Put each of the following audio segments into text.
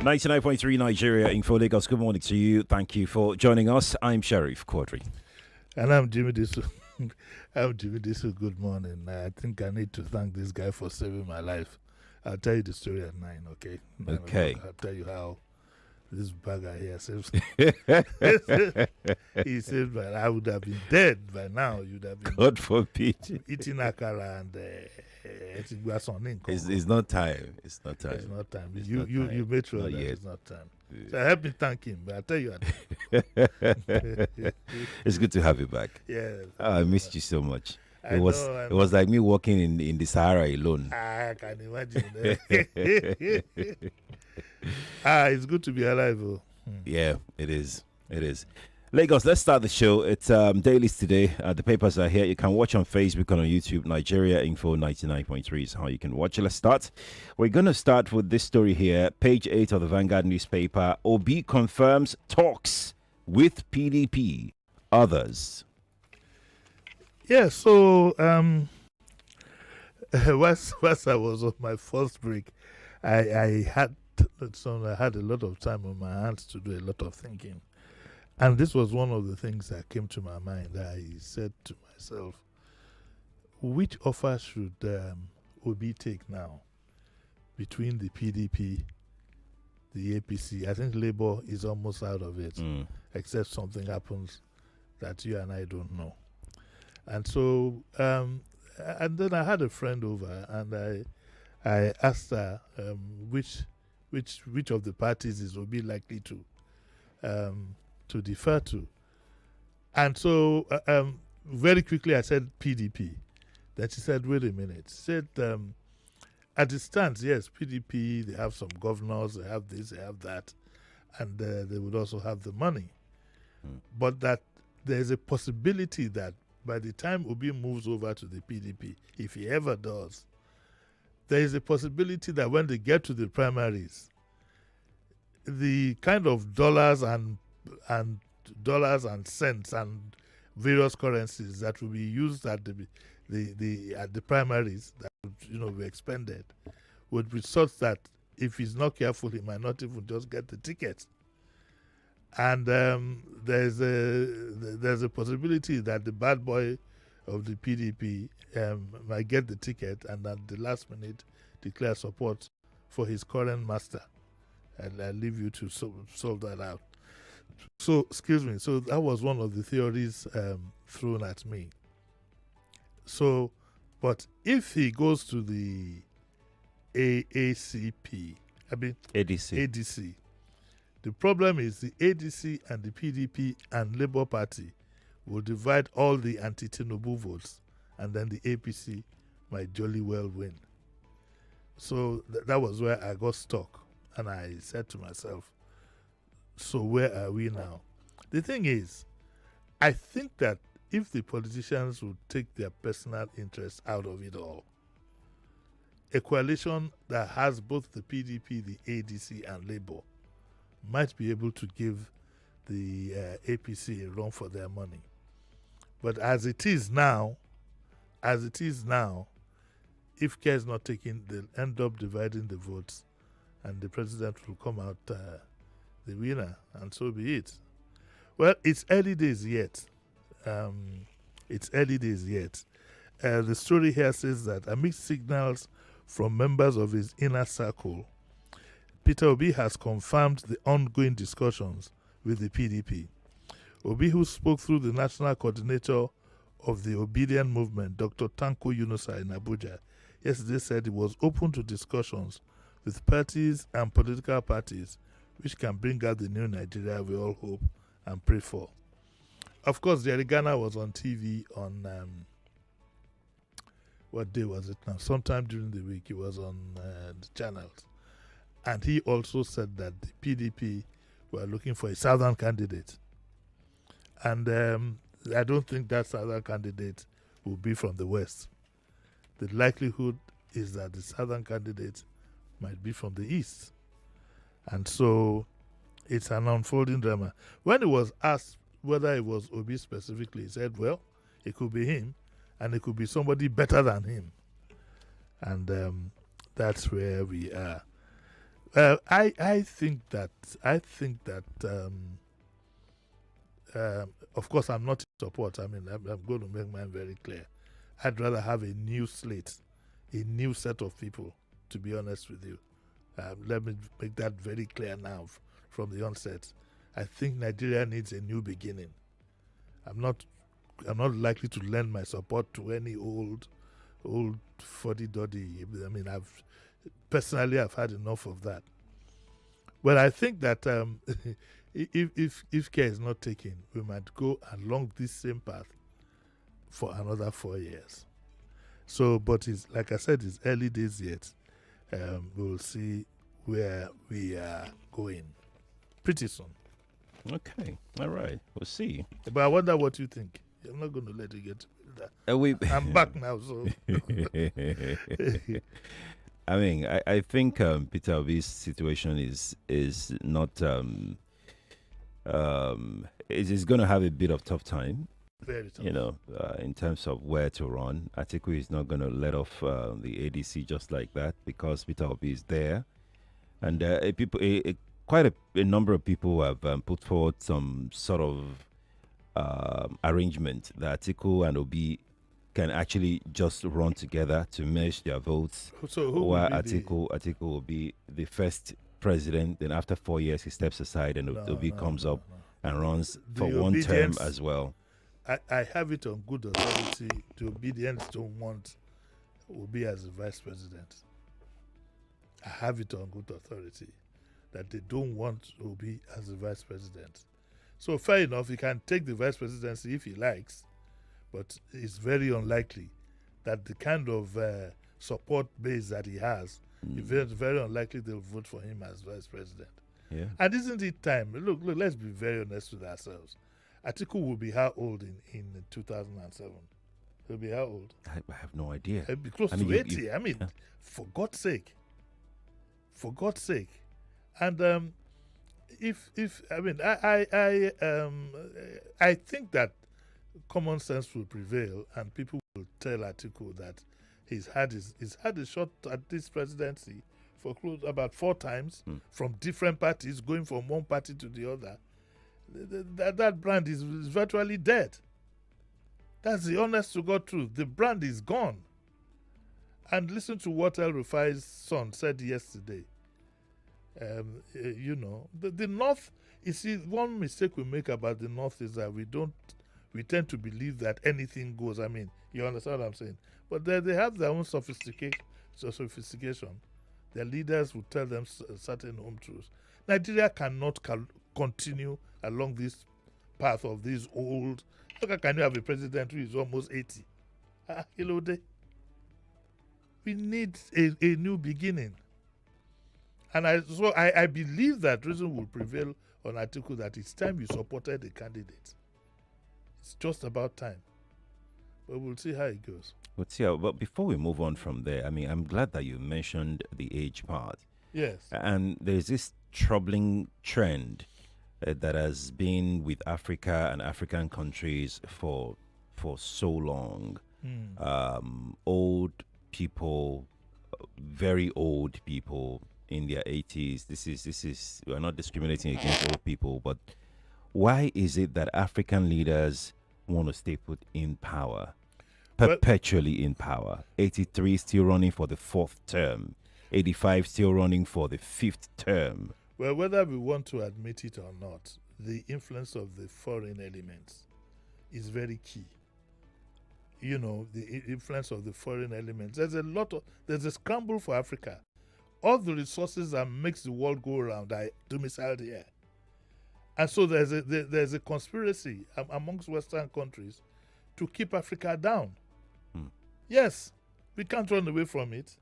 99.3 Nigeria Info Lagos. Good morning to you. Thank you for joining us. I'm Sheriff Quadry. And I'm Jimi Disu. I'm Jimi Disu. Good morning. I think I need to thank this guy for saving my life. I'll tell you the story at 9, okay? Okay. I'll tell you how this bagger here saves. He saved my life. I would have been dead by now. You'd have been God forbid. eating akara and It's not time. It's not time. It's not time. It's You not you time. you made sure Not that yet. it's not time. So help me thank him. But I'll tell you. It's good to have you back. Yeah. I missed you so much. I It was know, it was like me walking in the Sahara alone. I can imagine. It's good to be alive. Oh. Yeah, it is. It is. Lagos, let's start the show. It's Dailies today. The papers are here. You can watch on Facebook and on YouTube. Nigeria Info 99.3 is how you can watch it. Let's start. We're going to start with this story here. Page 8 of the Vanguard newspaper. Obi confirms talks with PDP. Others. Yeah, so once I was on my first break, I had a lot of time on my hands to do a lot of thinking. And this was one of the things that came to my mind. I said to myself, which offer should Obi take now between the PDP, the APC? I think Labour is almost out of it, except something happens that you and I don't know. And so, and then I had a friend over, and I asked her which of the parties is Obi likely to defer to. And so very quickly I said PDP. Then she said, wait a minute. She said, at the stance, yes, PDP, they have some governors, they have this, they have that, and they would also have the money. But that there's a possibility that by the time Obi moves over to the PDP, if he ever does, there is a possibility that when they get to the primaries, the kind of dollars and cents and various currencies that will be used at the primaries that would, be expended would be such that if he's not careful, he might not even just get the tickets. And there's a possibility that the bad boy of the PDP might get the ticket and at the last minute declare support for his current master. And I leave you to solve that out. So, excuse me. So that was one of the theories thrown at me. So, but if he goes to the ADC, the problem is the ADC and the PDP and Labour Party will divide all the anti-Tinubu votes, and then the APC might jolly well win. So that was where I got stuck, and I said to myself, so where are we now? The thing is, I think that if the politicians would take their personal interests out of it all, a coalition that has both the PDP, the ADC, and Labour might be able to give the APC a run for their money. But as it is now, if care is not taken, they'll end up dividing the votes, and the president will come out the winner, and so be it. Well, it's early days yet. The story here says that amid signals from members of his inner circle, Peter Obi has confirmed the ongoing discussions with the PDP. Obi, who spoke through the national coordinator of the Obedient Movement, Dr. Tanko Yunusa in Abuja, yesterday said he was open to discussions with parties and political parties which can bring out the new Nigeria we all hope and pray for. Of course, Jerry Ghana was on TV on, what day was it now? Sometime during the week, he was on the channels. And he also said that the PDP were looking for a southern candidate. And I don't think that southern candidate will be from the west. The likelihood is that the southern candidate might be from the east. And so it's an unfolding drama. When he was asked whether it was Obi specifically, he said, well, it could be him, and it could be somebody better than him. And that's where we are. I think that of course I'm not in support. I mean, I'm going to make mine very clear. I'd rather have a new slate, a new set of people. To be honest with you, let me make that very clear now from the onset. I think Nigeria needs a new beginning. I'm not likely to lend my support to any old fuddy-duddy. I mean, I've had enough of that. But I think that if care is not taken, we might go along this same path for another 4 years. So, but it's like I said, it's early days yet. We'll see where we are going pretty soon. Okay, all right, we'll see. But I wonder what you think. I'm not going to let you get to that. I'm back now, so. I mean, I think Peter Obi's situation is not it is going to have a bit of tough time. Very tough. You know, in terms of where to run. Atiku is not going to let off the ADC just like that because Peter Obi is there, and quite a number of people have put forward some sort of arrangement that Atiku and Obi can actually just run together to merge their votes. So who where will Atiku will be the first president, then after 4 years he steps aside and Obi comes up and runs for one term as well. I have it on good authority. The obedience don't want Obi as the vice president. I have it on good authority that they don't want Obi as the vice president. So fair enough, he can take the vice presidency if he likes, but it's very unlikely that the kind of support base that he has, it's very, very unlikely they'll vote for him as vice president. Yeah. And isn't it time? Look, let's be very honest with ourselves. Atiku will be how old in 2007? He'll be how old? I have no idea. He'll be close to 80. I mean, for God's sake. For God's sake. And I think that common sense will prevail and people will tell Atiku that he's had a shot at this presidency for close about 4 times from different parties, going from one party to the other. That brand is virtually dead. That's the honest to God truth. The brand is gone. And listen to what El Rufai's son said yesterday. The North, you see, one mistake we make about the North is that we tend to believe that anything goes. I mean, you understand what I'm saying? But they have their own sophistication. Their leaders will tell them certain home truths. Nigeria cannot continue along this path of these old. Look, can you have a president who is almost 80? We need a new beginning. And I believe that reason will prevail on Atiku that it's time you supported a candidate. It's just about time. But we'll see how it goes. We'll see how, but before we move on from there, I mean, I'm glad that you mentioned the age part. Yes. And there's this troubling trend that has been with Africa and African countries for so long. Old people, very old people in their 80s. This is we're not discriminating against old people, but why is it that African leaders want to stay put in power, perpetually in power? 83 still running for the 4th term, 85 still running for the 5th term. Well, whether we want to admit it or not, the influence of the foreign elements is very key. You know, the influence of the foreign elements. There's a scramble for Africa. All the resources that makes the world go around are domiciled here. And so there's a conspiracy amongst Western countries to keep Africa down. Yes, we can't run away from it.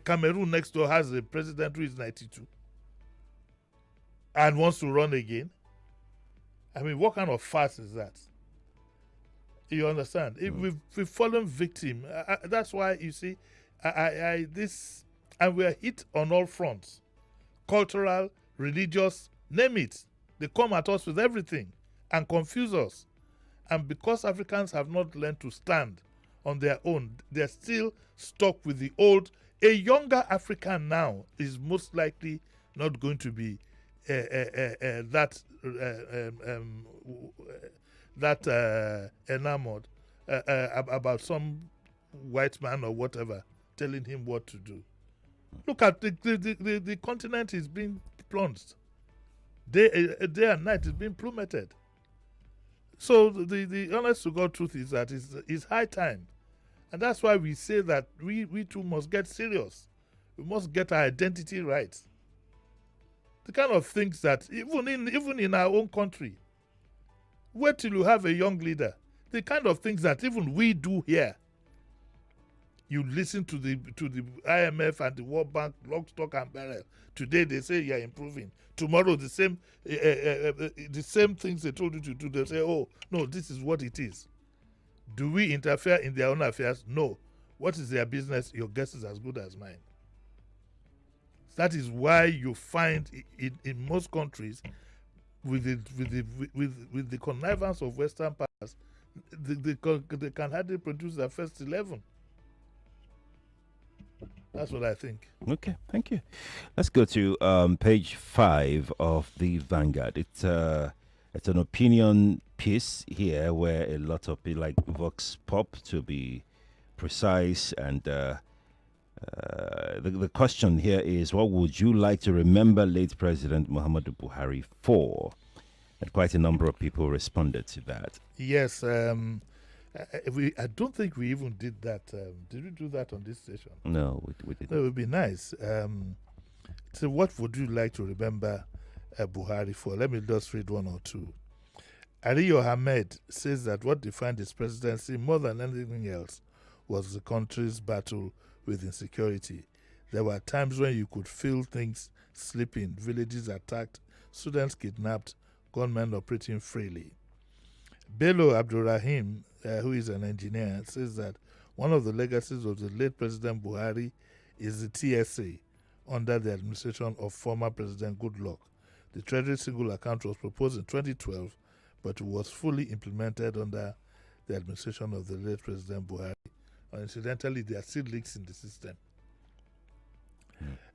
Cameroon next door has a president who is 92 and wants to run again. I mean, what kind of farce is that? You understand? We've fallen victim. That's why, you see, and we are hit on all fronts. Cultural, religious, name it. They come at us with everything and confuse us. And because Africans have not learned to stand on their own, they're still stuck with the old A younger African now is most likely not going to be enamored about some white man or whatever telling him what to do. Look at the continent is being plunged. Day and night is being plummeted. So the honest to God truth is that it's high time. And that's why we say that we too must get serious. We must get our identity right. The kind of things that even in our own country, wait till you have a young leader. The kind of things that even we do here. You listen to the IMF and the World Bank, lock, stock, and barrel. Today they say you're improving. Tomorrow the same things they told you to do. They say, oh no, this is what it is. Do we interfere in their own affairs? No. What is their business? Your guess is as good as mine. That is why you find in most countries, with the connivance of Western powers, they can hardly produce their first 11. That's what I think. Okay, thank you. Let's go to page 5 of the Vanguard. It's an opinion piece here where a lot of people like Vox Pop, to be precise, and the question here is, what would you like to remember late President Muhammadu Buhari for? And quite a number of people responded to that. Yes, I don't think we even did that. Did we do that on this station? No, we didn't. It would be nice. So what would you like to remember Buhari for? Let me just read one or two. Ariyo Ahmed says that what defined his presidency more than anything else was the country's battle with insecurity. There were times when you could feel things slipping, villages attacked, students kidnapped, gunmen operating freely. Bello Abdurrahim, who is an engineer, says that one of the legacies of the late President Buhari is the TSA under the administration of former President Goodluck. The Treasury single account was proposed in 2012, but it was fully implemented under the administration of the late President Buhari. And incidentally, there are still leaks in the system.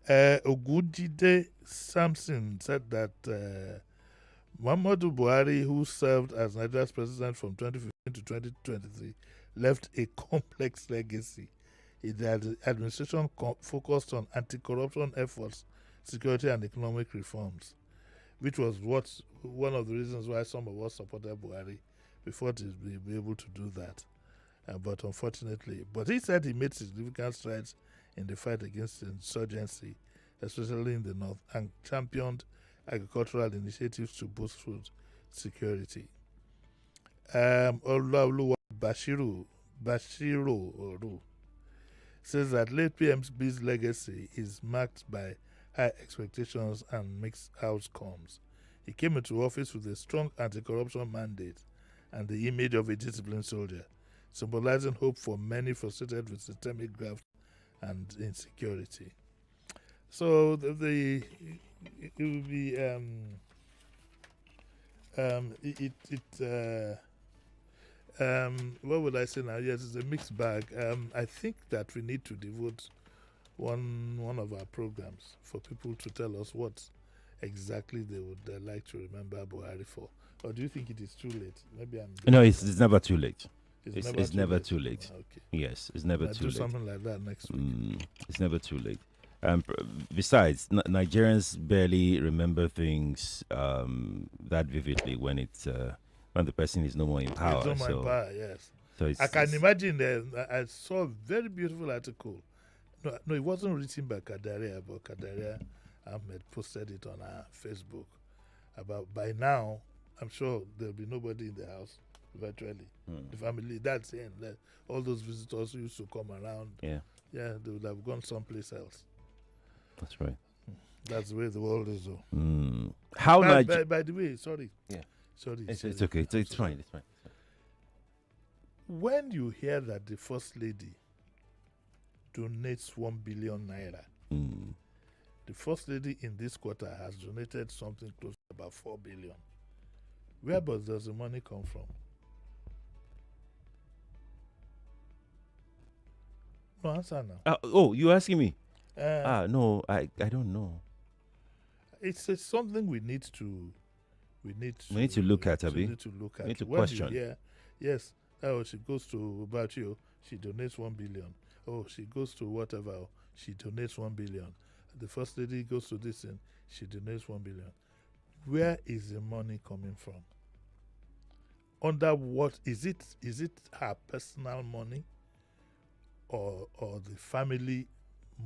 Ogujide Samson said that Muhammadu Buhari, who served as Nigeria's president from 2015 to 2023, left a complex legacy. The administration focused on anti-corruption efforts, security and economic reforms, which was one of the reasons why some of us supported Buhari. We thought he'd be able to do that. But unfortunately, he said he made significant strides in the fight against insurgency, especially in the north, and championed agricultural initiatives to boost food security. Olawoluwa Bashiru says that late PM's legacy is marked by high expectations and mixed outcomes. He came into office with a strong anti-corruption mandate and the image of a disciplined soldier, symbolizing hope for many frustrated with systemic graft and insecurity. So it will be what would I say now? Yes, it's a mixed bag. I think that we need to devote one of our programs for people to tell us what exactly they would like to remember Buhari for. Or do you think it is too late? Maybe No, it's never too late. It's never too late. late. Okay. Yes, it's never too do late. Something like that next week. It's never too late. Besides, Nigerians barely remember things that vividly when the person is no more in power. It's no more in power, yes. So I can imagine. I saw a very beautiful article. No, it wasn't written by Quadry, but Quadry Ahmed posted it on our Facebook. About by now, I'm sure there'll be nobody in the house virtually. The family, that's it. All those visitors who used to come around, they would have gone someplace else. That's right. That's the way the world is, though. By the way, sorry. Yeah. Sorry. It's okay. It's fine. It's fine. When you hear that the First Lady donates 1 billion naira, the First Lady in this quarter has donated something close to about 4 billion. Where does the money come from? No answer now. Oh, you asking me? Uh, No, I don't know. it's something we need to We need to look at, Abi. need to look at. We need to When question. you hear, yes, oh, she goes to about you, she donates 1 billion. Oh, she goes to whatever, she donates 1 billion. The first lady goes to this thing, she donates 1 billion. Where is the money coming from? Under what is it? Is it her personal money, or the family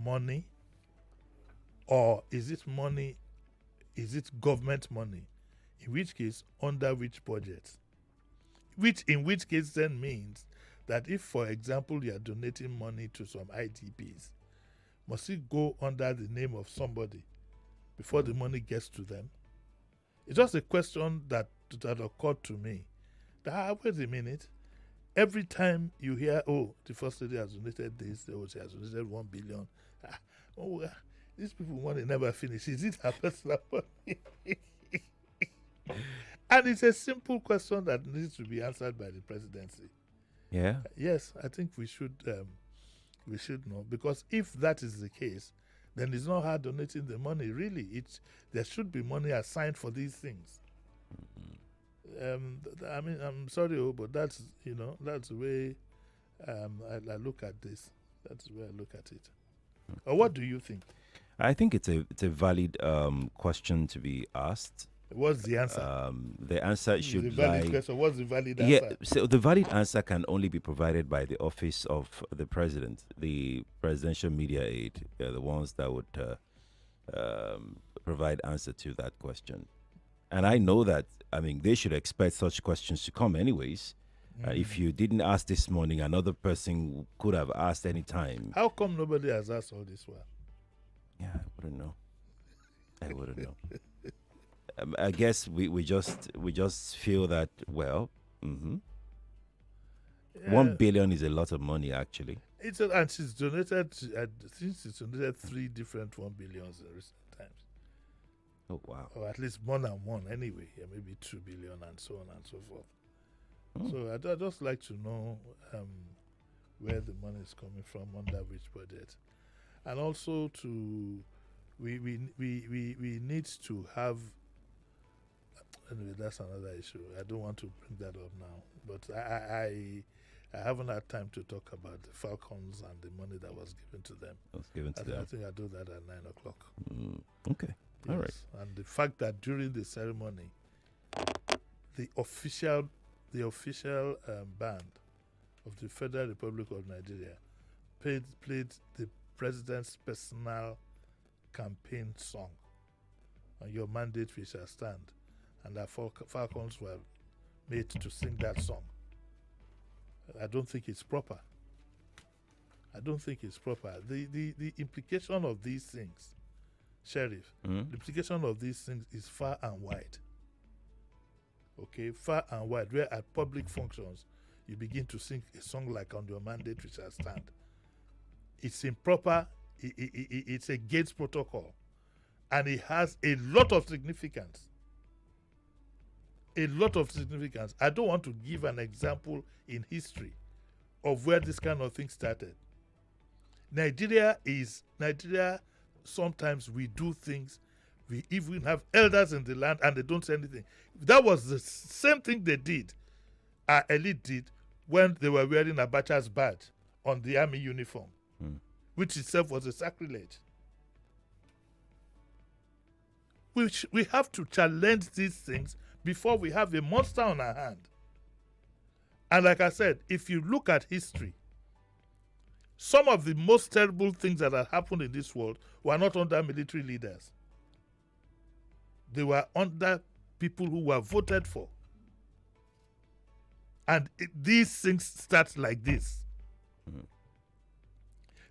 money, or is it money? Is it government money? In which case, under which budget? In which case then means that if, for example, you are donating money to some IDPs, must it go under the name of somebody before the money gets to them? It's just a question that occurred to me. Wait a minute. Every time you hear, oh, the first lady has donated this, oh, she has donated 1 billion. These people money never finish. Is it her personal money? And it's a simple question that needs to be answered by the presidency. Yeah. Yes, I think we should know, because if that is the case, then it's not her donating the money. Really, there should be money assigned for these things. I mean, I'm sorry, but that's the way I look at this. That's the way I look at it. Or what do you think? I think it's a valid question to be asked. What's the answer? The answer should the valid lie. question. What's the valid answer? Yeah, so the valid answer can only be provided by the office of the president, the presidential media aide. They're the ones that would provide answer to that question. And I know that, I mean, they should expect such questions to come anyways. If you didn't ask this morning, another person could have asked any time. How come nobody has asked all this while? Yeah, I wouldn't know. I guess we just feel that, well, 1 billion is a lot of money, actually. And she's donated. I think she's donated 3 different 1 billions in recent times. Oh wow! Or at least more than one, anyway. Yeah, maybe 2 billion and so on and so forth. So I'd just like to know where the money is coming from, under which budget, and also we need to have. Anyway, that's another issue. I don't want to bring that up now, but I haven't had time to talk about the Falcons and the money that was given to them. I think I'll do that at 9 o'clock. Okay. Yes. All right. And the fact that during the ceremony, the official band of the Federal Republic of Nigeria played the president's personal campaign song, "On Your Mandate We Shall Stand," and the Falcons were made to sing that song. I don't think it's proper. The implication of these things, Sheriff, the implication of these things is far and wide. Okay, far and wide. Where at public functions, you begin to sing a song like "On Your Mandate We Shall Stand." It's improper. It's against protocol, and it has a lot of significance. I don't want to give an example in history of where this kind of thing started. Nigeria, sometimes we do things, we even have elders in the land and they don't say anything. That was the same thing they did, our elite did, when they were wearing Abacha's badge on the army uniform, which itself was a sacrilege. We have to challenge these things before we have a monster on our hand. And like I said, if you look at history, some of the most terrible things that have happened in this world were not under military leaders. They were under people who were voted for. And these things start like this.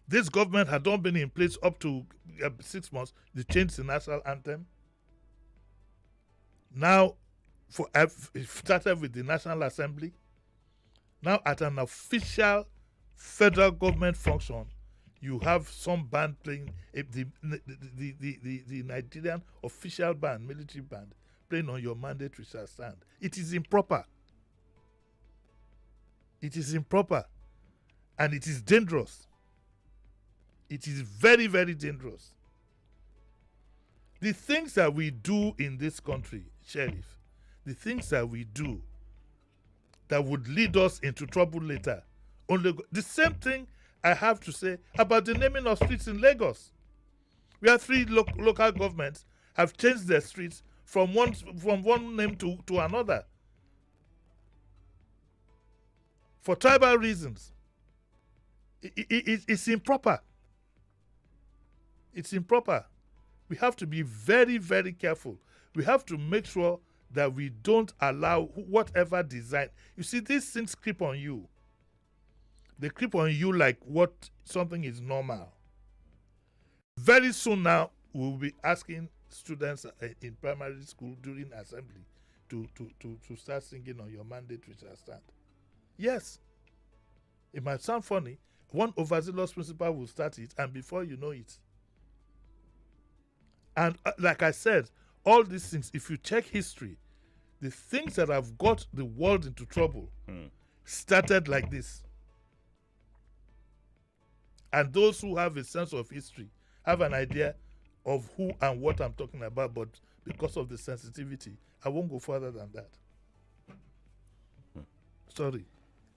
This government had not been in place up to 6 months. They changed the national anthem. Now, it started with the National Assembly. Now, at an official federal government function, you have some band playing, the Nigerian official band, military band, playing "On Your Mandate We Shall Stand." It is improper. And it is dangerous. It is very, very dangerous. The things that we do in this country, Sheriff, the things that we do that would lead us into trouble later, the same thing I have to say about the naming of streets in Lagos. We have 3 local governments have changed their streets from one name to another for tribal reasons. It's improper. It's improper. We have to be very, very careful. We have to make sure that we don't allow whatever design. You see, these things creep on you. They creep on you like something is normal. Very soon now, we'll be asking students in primary school during assembly to start singing on your mandate which shall stand. Yes, it might sound funny. One overzealous principal will start it, and before you know it. And like I said, all these things, if you check history, the things that have got the world into trouble started like this. And those who have a sense of history have an idea of who and what I'm talking about, but because of the sensitivity, I won't go further than that. Sorry.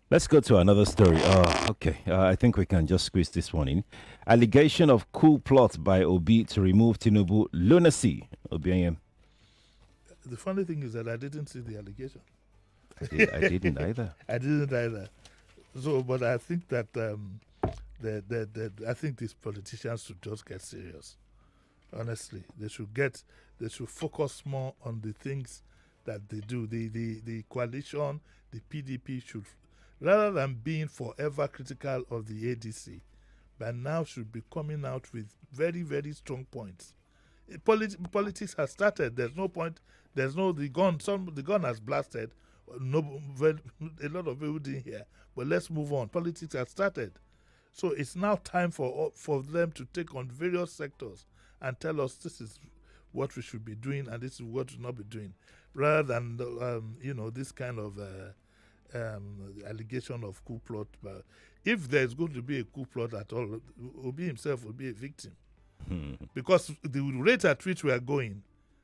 Let's go to another story. Okay. I think we can just squeeze this one in. Allegation of coup plot by Obi to remove Tinubu lunacy. Obi, the funny thing is that I didn't see the allegation. I didn't either. I didn't either. So, but I think that I think these politicians should just get serious. Honestly, they should focus more on the things that they do. The coalition, the PDP should, rather than being forever critical of the ADC, by now should be coming out with very, very strong points. Politics has started. There's no point. There's no the gun. The gun has blasted. No, a lot of people didn't hear. But let's move on. Politics has started. So it's now time for them to take on various sectors and tell us this is what we should be doing and this is what we should not be doing, rather than this kind of allegation of coup plot. But if there's going to be a coup plot at all, Obi himself will be a victim, because the rate at which we are going,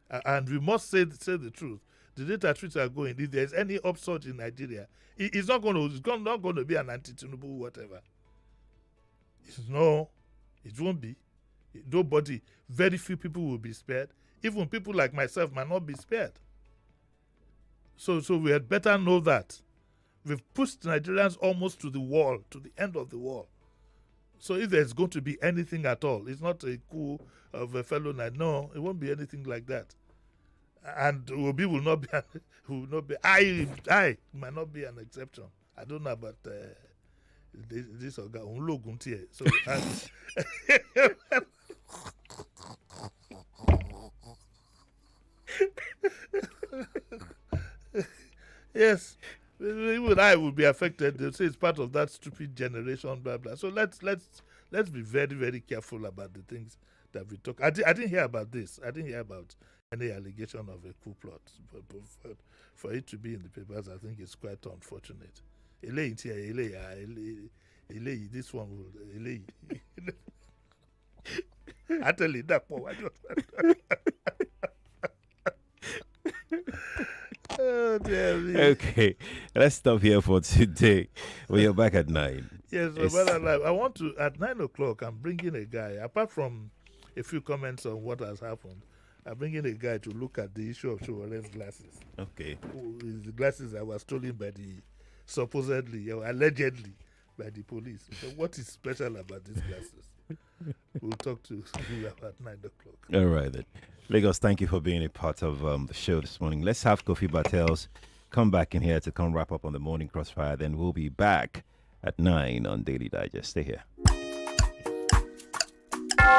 and we must say the truth. The rate at which we are going, if there's any upsurge in Nigeria, it's not going to be an anti-Tinubu whatever. No, it won't be. Nobody, very few people will be spared. Even people like myself might not be spared. So we had better know that. We've pushed Nigerians almost to the wall, to the end of the wall. So if there's going to be anything at all, it's not a coup of a fellow night. No, it won't be anything like that. And Obi will not be. I might not be an exception. I don't know about this guy. So yes, even I will be affected. They'll say it's part of that stupid generation, blah blah. So let's be very, very careful about the things that we talk. I didn't hear about this. I didn't hear about any allegation of a coup plot. But for it to be in the papers, I think it's quite unfortunate. This one will. I tell you that for oh, dear me. Okay, let's stop here for today. We are back at 9. Yes, but I want to, at 9 o'clock, I'm bringing a guy, apart from a few comments on what has happened, I'm bringing a guy to look at the issue of Showoren's glasses. Okay. The glasses that were stolen by supposedly, allegedly, by the police. So what is special about these glasses? We'll talk to you about 9 o'clock. All right, then. Lagos, thank you for being a part of the show this morning. Let's have Kofi Bartels come back in here to come wrap up on the morning crossfire. Then we'll be back at 9 on Daily Digest. Stay here.